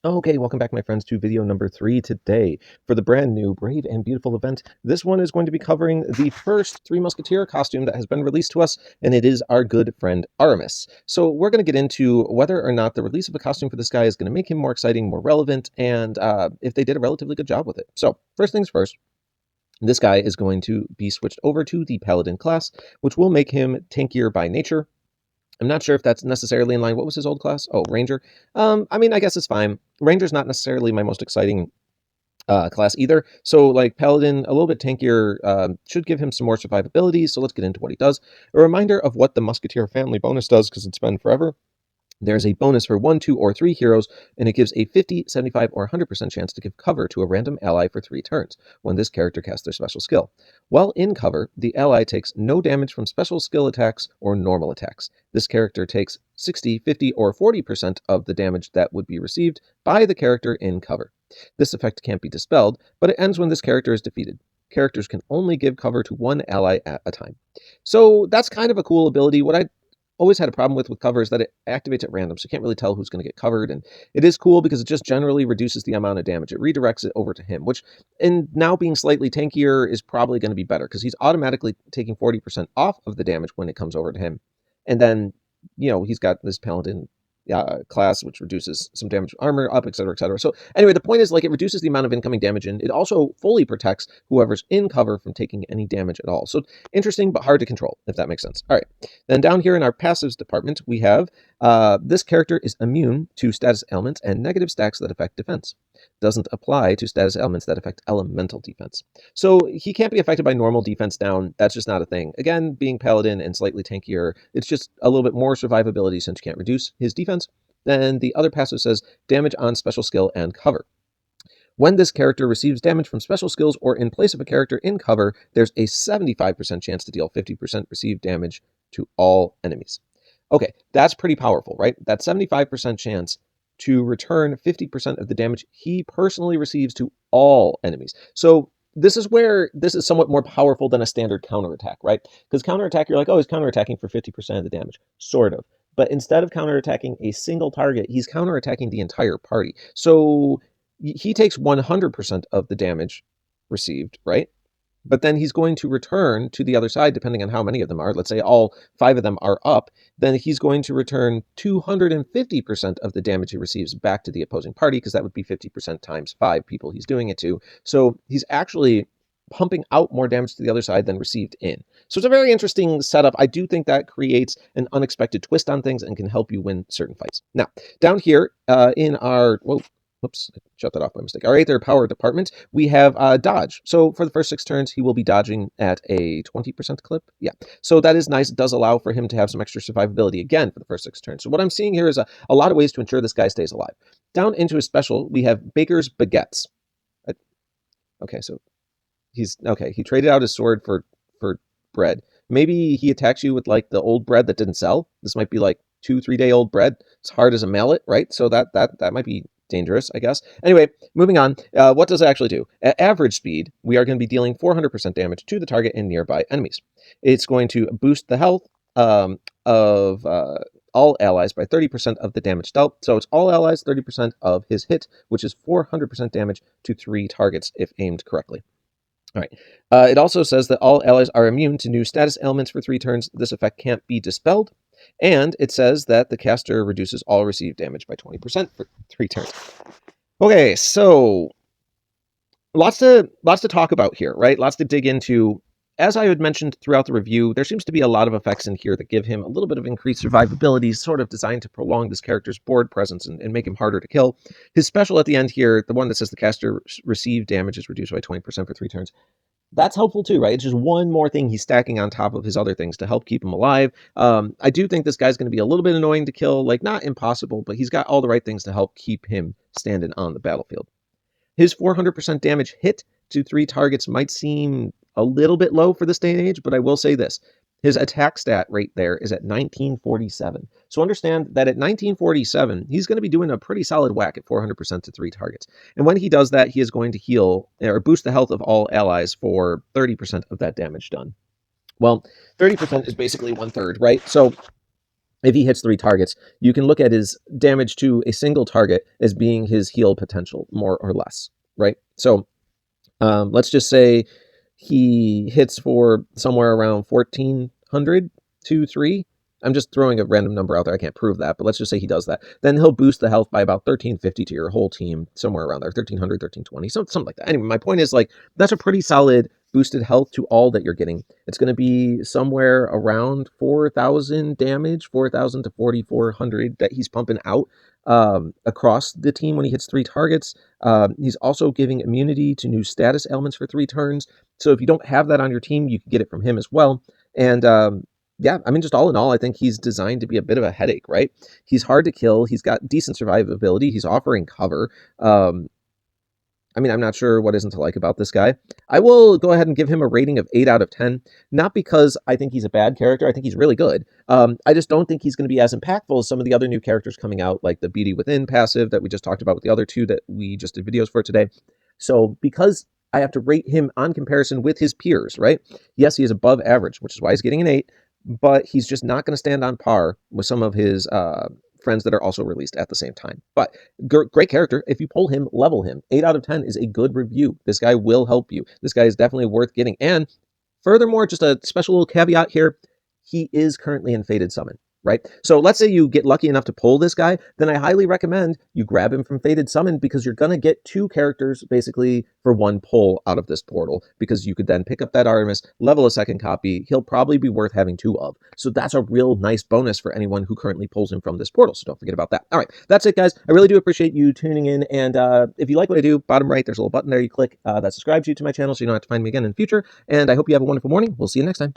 Okay, welcome back, my friends, to video number 3 today for the brand new Brave and Beautiful event. This one is going to be covering the first Three Musketeer costume that has been released to us, and it is our good friend Aramis. So we're going to get into whether or not the release of a costume for this guy is going to make him more exciting, more relevant, and if they did a relatively good job with it. So first things first, this guy is going to be switched over to the Paladin class, which will make him tankier by nature. I'm not sure if that's necessarily in line. What was his old class? Oh, Ranger. I mean, I guess it's fine. Ranger's not necessarily my most exciting class either. So, like, Paladin, a little bit tankier, should give him some more survivability. So let's get into what he does. A reminder of what the Musketeer Family bonus does, because it's been forever. There's a bonus for 1, 2, or 3 heroes, and it gives a 50, 75, or 100% chance to give cover to a random ally for 3 turns when this character casts their special skill. While in cover, the ally takes no damage from special skill attacks or normal attacks. This character takes 60, 50, or 40% of the damage that would be received by the character in cover. This effect can't be dispelled, but it ends when this character is defeated. Characters can only give cover to one ally at a time. So that's kind of a cool ability. What I always had a problem with cover is that it activates at random, so you can't really tell who's going to get covered. And it is cool because it just generally reduces the amount of damage. It redirects it over to him, which, and now being slightly tankier, is probably going to be better because he's automatically taking 40% off of the damage when it comes over to him. And then, he's got this Paladin class, which reduces some damage armor up, etc., etc. So anyway, the point is, like, it reduces the amount of incoming damage, and it also fully protects whoever's in cover from taking any damage at all. So interesting, but hard to control, if that makes sense. All right. Then down here in our passives department, we have this character is immune to status ailments and negative stacks that affect defense. Doesn't apply to status ailments that affect elemental defense. So he can't be affected by normal defense down. That's just not a thing. Again, being Paladin and slightly tankier, it's just a little bit more survivability since you can't reduce his defense. Then the other passive says damage on special skill and cover. When this character receives damage from special skills or in place of a character in cover, there's a 75% chance to deal 50% received damage to all enemies. Okay, that's pretty powerful, right? That 75% chance to return 50% of the damage he personally receives to all enemies. So this is where this is somewhat more powerful than a standard counterattack, right? Because counterattack, you're like, oh, he's counterattacking for 50% of the damage. Sort of. But instead of counterattacking a single target, he's counterattacking the entire party. So he takes 100% of the damage received, right? But then he's going to return to the other side, depending on how many of them are. Let's say all 5 of them are up. Then he's going to return 250% of the damage he receives back to the opposing party, because that would be 50% times 5 people he's doing it to. So he's actually pumping out more damage to the other side than received in. So it's a very interesting setup. I do think that creates an unexpected twist on things and can help you win certain fights. Now, down here in our... Whoops, I shut that off by mistake. All right, their power department, we have dodge. So for the first 6 turns, he will be dodging at a 20% clip. Yeah, so that is nice. It does allow for him to have some extra survivability again for the first 6 turns. So what I'm seeing here is a lot of ways to ensure this guy stays alive. Down into his special, we have Baker's Baguettes. Okay, so he traded out his sword for bread. Maybe he attacks you with like the old bread that didn't sell. This might be like 2-3 day old bread. It's hard as a mallet, right? So that might be dangerous, I guess. Anyway, moving on. What does it actually do? At average speed, we are going to be dealing 400% damage to the target and nearby enemies. It's going to boost the health of all allies by 30% of the damage dealt. So it's all allies, 30% of his hit, which is 400% damage to 3 targets if aimed correctly. All right. It also says that all allies are immune to new status ailments for 3 turns. This effect can't be dispelled. And it says that the caster reduces all received damage by 20% for 3 turns. Okay, so lots to talk about here, right? Lots to dig into. As I had mentioned throughout the review, there seems to be a lot of effects in here that give him a little bit of increased survivability, sort of designed to prolong this character's board presence and make him harder to kill. His special at the end here, the one that says the caster received damage is reduced by 20% for 3 turns. That's helpful too, right? It's just one more thing he's stacking on top of his other things to help keep him alive. I do think this guy's going to be a little bit annoying to kill, like not impossible, but he's got all the right things to help keep him standing on the battlefield. His 400% damage hit to 3 targets might seem a little bit low for this day and age, but I will say this. His attack stat rate there is at 1947. So understand that at 1947, he's going to be doing a pretty solid whack at 400% to 3 targets. And when he does that, he is going to heal or boost the health of all allies for 30% of that damage done. Well, 30% is basically 1/3, right? So if he hits 3 targets, you can look at his damage to a single target as being his heal potential, more or less, right? So let's just say he hits for somewhere around 1400 to 3. I'm just throwing a random number out there. I can't prove that, but let's just say he does that. Then he'll boost the health by about 1350 to your whole team, somewhere around there, 1300, 1320, something like that. Anyway, my point is, like, that's a pretty solid boosted health to all that you're getting. It's going to be somewhere around 4,000 damage, 4,000 to 4,400 that he's pumping out across the team when he hits 3 targets. He's also giving immunity to new status ailments for 3 turns. So if you don't have that on your team, you can get it from him as well. And yeah, I mean, just all in all, I think he's designed to be a bit of a headache, right? He's hard to kill. He's got decent survivability. He's offering cover. I mean, I'm not sure what isn't to like about this guy. I will go ahead and give him a rating of 8 out of 10. Not because I think he's a bad character. I think he's really good. I just don't think he's going to be as impactful as some of the other new characters coming out, like the Beauty Within passive that we just talked about with the other 2 that we just did videos for today. So because I have to rate him on comparison with his peers, right? Yes, he is above average, which is why he's getting an 8, but he's just not going to stand on par with some of his friends that are also released at the same time. But great character. If you pull him, level him. 8 out of 10 is a good review. This guy will help you. This guy is definitely worth getting. And furthermore, just a special little caveat here, he is currently in Fated Summon, right? So let's say you get lucky enough to pull this guy, then I highly recommend you grab him from Fated Summon, because you're going to get 2 characters basically for 1 pull out of this portal, because you could then pick up that Aramis, level a second copy. He'll probably be worth having 2 of. So that's a real nice bonus for anyone who currently pulls him from this portal. So don't forget about that. All right, that's it, guys. I really do appreciate you tuning in. And if you like what I do, bottom right, there's a little button there you click that subscribes you to my channel so you don't have to find me again in the future. And I hope you have a wonderful morning. We'll see you next time.